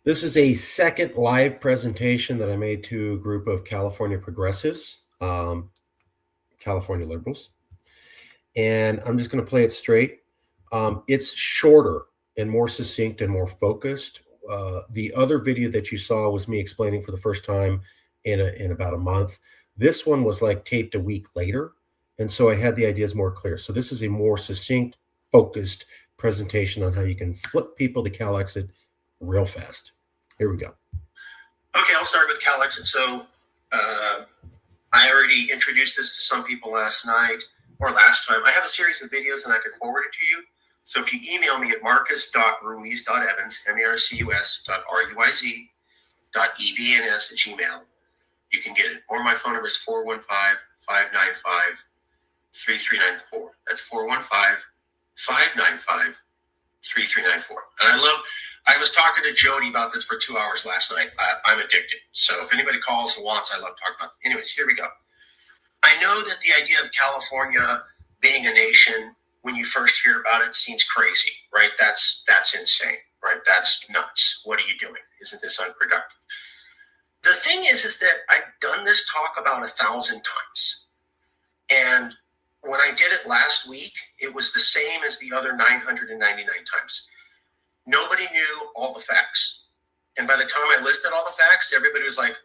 This is a second live presentation that I made to a group of California progressives, California liberals, and I'm just going to play it straight. It's shorter and more succinct and more focused. The other video that you saw was me explaining for the first time in about a month. This one was like taped a week later, and so I had the ideas more clear. So this is a more succinct, focused presentation on how you can flip people to CalExit real fast. Here we go. Okay, I'll start with CalExit. So I already introduced this to some people last night or last time. I have a series of videos and I can forward it to you. So if you email me at marcus.ruiz.evans, marcus.ruiz.evns@gmail, you can get it. Or my phone number is 415-595-3394. That's 415-595-3394. And I was talking to Jody about this for 2 hours last night. I'm addicted. So if anybody calls and wants, I love talking about it. Anyways, here we go. I know that the idea of California being a nation, when you first hear about it, seems crazy, right? That's insane, right? That's nuts. What are you doing? Isn't this unproductive? The thing is that I've done this talk about 1,000 times. And when I did it last week, it was the same as the other 999 times. Nobody knew all the facts. And by the time I listed all the facts, everybody was like,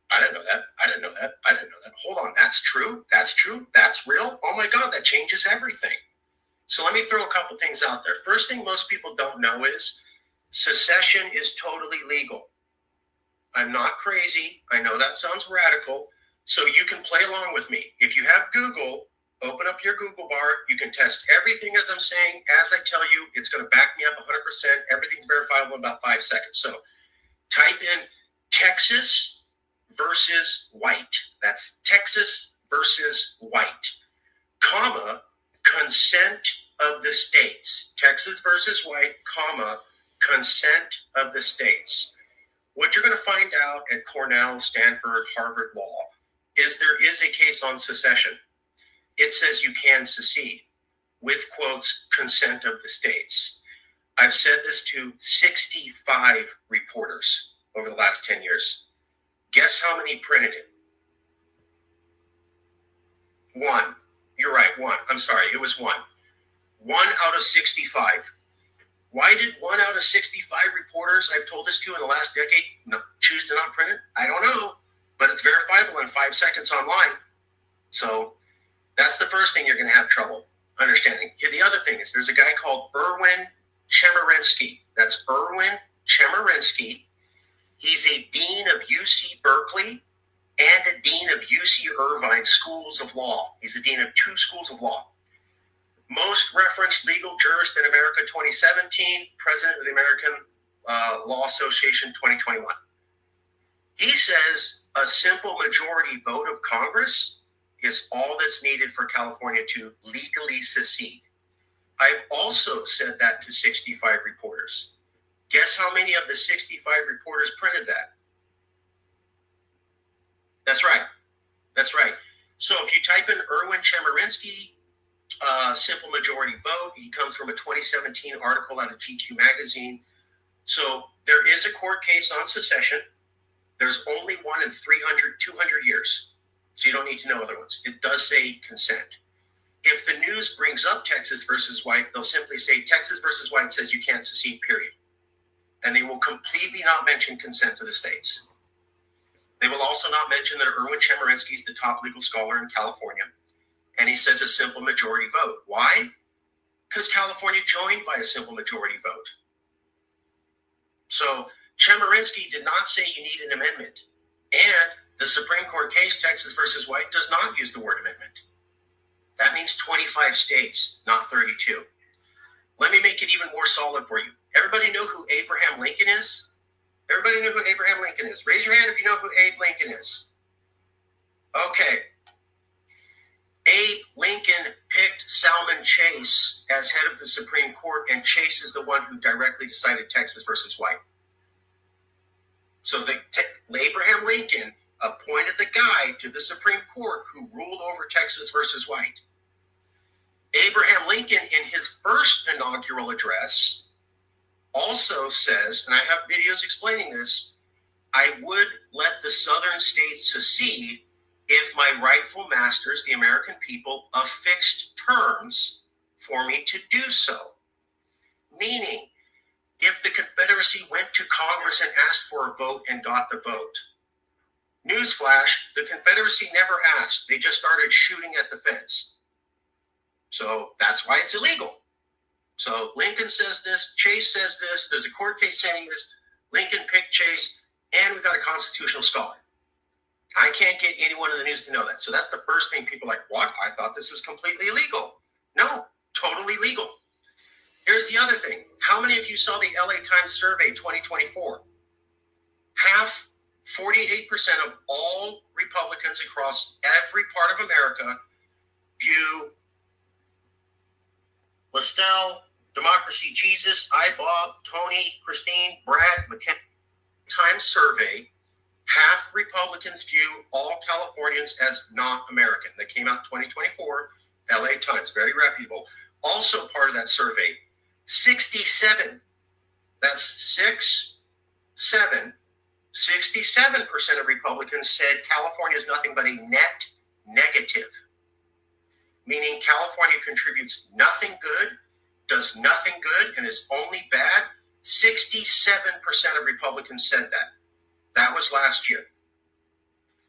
I didn't know that. I didn't know that. I didn't know that. Hold on. That's true. That's true. That's real. Oh my God, that changes everything. So let me throw a couple things out there. First thing most people don't know is secession is totally legal. I'm not crazy. I know that sounds radical. So you can play along with me. If you have Google, open up your Google bar. You can test everything as I'm saying. As I tell you, it's going to back me up 100%. Everything's verifiable in about 5 seconds. So type in Texas versus white. That's Texas versus white, comma, consent of the states. Texas versus white, comma, consent of the states. What you're going to find out at Cornell, Stanford, Harvard Law is there is a case on secession. It says you can secede with, quotes, consent of the states. I've said this to 65 reporters over the last 10 years. Guess how many printed it? One. You're right, one. I'm sorry, it was one. 1 out of 65. Why did 1 out of 65 reporters I've told this to in the last decade choose to not print it? I don't know, but it's verifiable in 5 seconds online. So that's the first thing you're going to have trouble understanding. Here, the other thing is there's a guy called Erwin Chemerinsky. That's Erwin Chemerinsky. He's a dean of UC Berkeley and a dean of UC Irvine Schools of Law. He's a dean of 2 schools of law. Most referenced legal jurist in America 2017, president of the American Law Association 2021. He says a simple majority vote of Congress is all that's needed for California to legally secede. I've also said that to 65 reporters. Guess how many of the 65 reporters printed that? That's right. That's right. So if you type in Erwin Chemerinsky, simple majority vote, he comes from a 2017 article out of GQ magazine. So there is a court case on secession. There's only one in 300, 200 years. So you don't need to know other ones. It does say consent. If the news brings up Texas versus white, they'll simply say Texas versus white says you can't secede, period. And they will completely not mention consent to the states. They will also not mention that Erwin Chemerinsky is the top legal scholar in California. And he says a simple majority vote. Why? Because California joined by a simple majority vote. So Chemerinsky did not say you need an amendment. And the Supreme Court case, Texas versus white, does not use the word amendment. That means 25 states, not 32. Let me make it even more solid for you. Everybody know who Abraham Lincoln is? Everybody know who Abraham Lincoln is? Raise your hand if you know who Abe Lincoln is. Okay. Abe Lincoln picked Salmon Chase as head of the Supreme Court, and Chase is the one who directly decided Texas versus white. So Abraham Lincoln appointed the guy to the Supreme Court who ruled over Texas versus white. Abraham Lincoln, in his first inaugural address, also says, and I have videos explaining this, I would let the southern states secede if my rightful masters, the American people, affixed terms for me to do so. Meaning, if the Confederacy went to Congress and asked for a vote and got the vote, newsflash, the Confederacy never asked. They just started shooting at the fence. So that's why it's illegal. So Lincoln says this, Chase says this, there's a court case saying this, Lincoln picked Chase, and we got a constitutional scholar. I can't get anyone in the news to know that. So that's the first thing people are like, what? I thought this was completely illegal. No, totally legal. Here's the other thing. How many of you saw the LA Times survey 2024? Half, 48% of all Republicans across every part of America view Lestel, Democracy Jesus, I, Bob, Tony, Christine, Brad, McKenna. Times survey, half Republicans view all Californians as not American. That came out 2024, LA Times, very reputable. Also part of that survey, 67, that's 67% of Republicans said California is nothing but a net negative, meaning California contributes nothing good, does nothing good, and is only bad. 67% of Republicans said that. That was last year.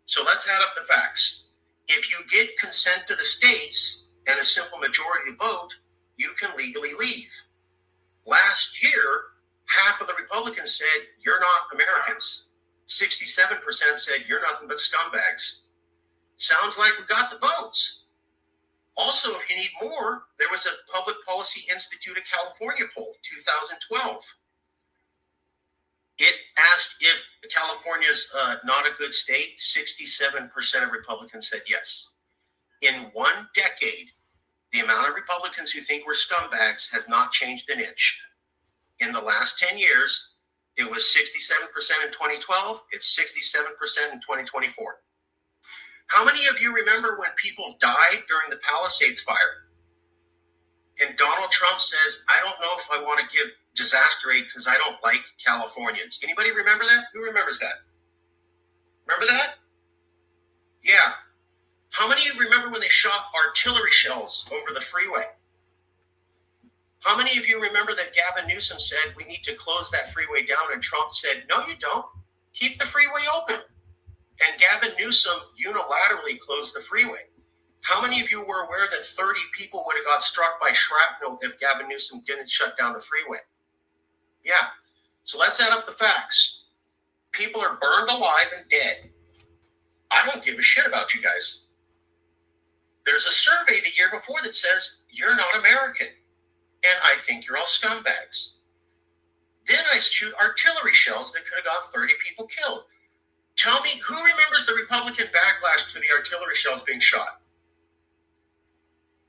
So let's add up the facts. If you get consent to the states and a simple majority vote, you can legally leave. Last year, half of the Republicans said, you're not Americans. 67% said, you're nothing but scumbags. Sounds like we got the votes. Also, if you need more, there was a Public Policy Institute of California poll, 2012. It asked if California's not a good state. 67% of Republicans said yes. In one decade, the amount of Republicans who think we're scumbags has not changed an inch. In the last 10 years, it was 67% in 2012. It's 67% in 2024. How many of you remember when people died during the Palisades fire? And Donald Trump says, I don't know if I want to give disaster aid because I don't like Californians. Anybody remember that? Who remembers that? Remember that? Yeah. How many of you remember when they shot artillery shells over the freeway? How many of you remember that Gavin Newsom said we need to close that freeway down, and Trump said, no, you don't. Keep the freeway open. And Gavin Newsom unilaterally closed the freeway. How many of you were aware that 30 people would have got struck by shrapnel if Gavin Newsom didn't shut down the freeway? Yeah. So let's add up the facts. People are burned alive and dead. I don't give a shit about you guys. There's a survey the year before that says you're not American, and I think you're all scumbags. Then I shoot artillery shells that could have got 30 people killed. Tell me, who remembers the Republican backlash to the artillery shells being shot?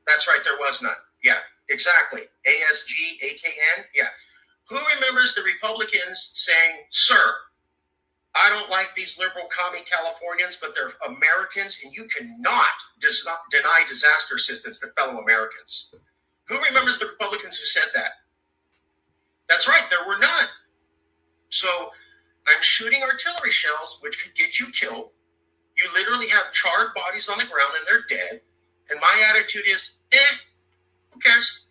That's right, there was none. Yeah, exactly. ASG, AKN, yeah. Who remembers the Republicans saying, sir, I don't like these liberal commie Californians, but they're Americans, and you cannot deny disaster assistance to fellow Americans. Who remembers the Republicans who said that? That's right, there were none. So I'm shooting artillery shells, which could get you killed. You literally have charred bodies on the ground, and they're dead. And my attitude is, who cares?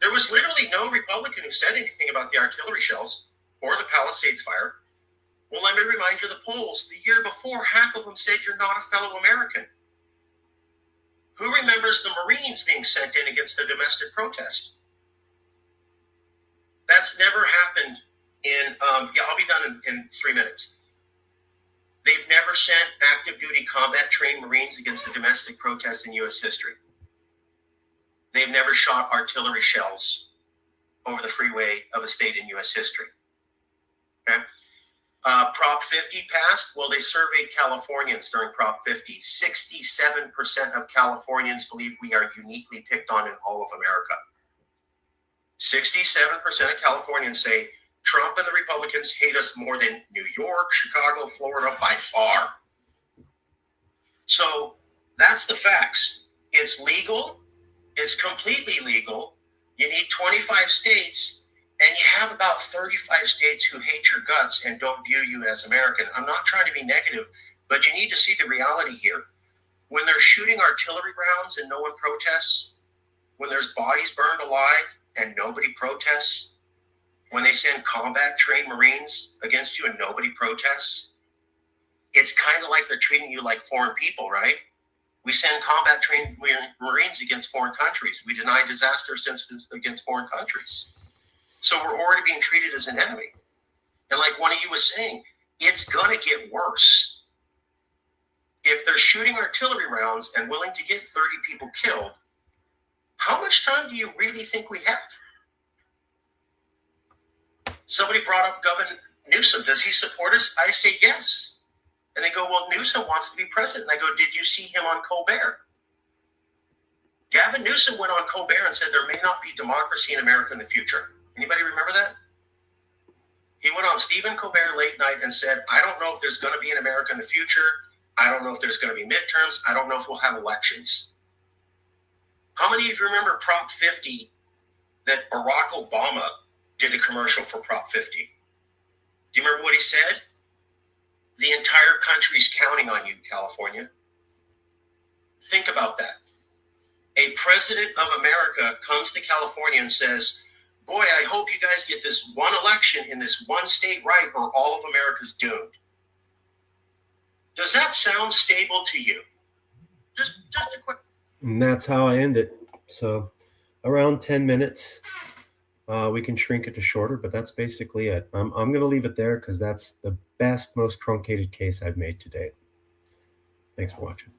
There was literally no Republican who said anything about the artillery shells or the Palisades fire. Well, let me remind you of the polls. The year before, half of them said you're not a fellow American. Who remembers the Marines being sent in against the domestic protest? That's never happened in, I'll be done in 3 minutes. They've never sent active duty combat trained Marines against the domestic protest in U.S. history. They've never shot artillery shells over the freeway of a state in U.S. history. Okay? Prop 50 passed. Well, they surveyed Californians during Prop 50. 67% of Californians believe we are uniquely picked on in all of America. 67% of Californians say Trump and the Republicans hate us more than New York, Chicago, Florida by far. So that's the facts. It's legal. It's completely legal. You need 25 states, And you have about 35 states who hate your guts and don't view you as American. I'm not trying to be negative, but you need to see the reality here. When they're shooting artillery rounds and no one protests, when there's bodies burned alive and nobody protests, when they send combat trained Marines against you and nobody protests, it's kind of like they're treating you like foreign people, right? We send combat trained Marines against foreign countries. We deny disaster assistance against foreign countries. So we're already being treated as an enemy. And like one of you was saying, it's going to get worse. If they're shooting artillery rounds and willing to get 30 people killed, how much time do you really think we have? Somebody brought up Governor Newsom. Does he support us? I say yes. And they go, well, Newsom wants to be president. And I go, did you see him on Colbert? Gavin Newsom went on Colbert and said there may not be democracy in America in the future. Anybody remember that? He went on Stephen Colbert late night and said, I don't know if there's going to be an America in the future. I don't know if there's going to be midterms. I don't know if we'll have elections. How many of you remember Prop 50 that Barack Obama did a commercial for Prop 50? Do you remember what he said? The entire country's counting on you, California. Think about that. A president of America comes to California and says, boy, I hope you guys get this one election in this one state right or all of America's doomed. Does that sound stable to you? Just a quick. And that's how I end it. So around 10 minutes. We can shrink it to shorter, but that's basically it. I'm going to leave it there because that's the best, most truncated case I've made to date. Thanks for watching.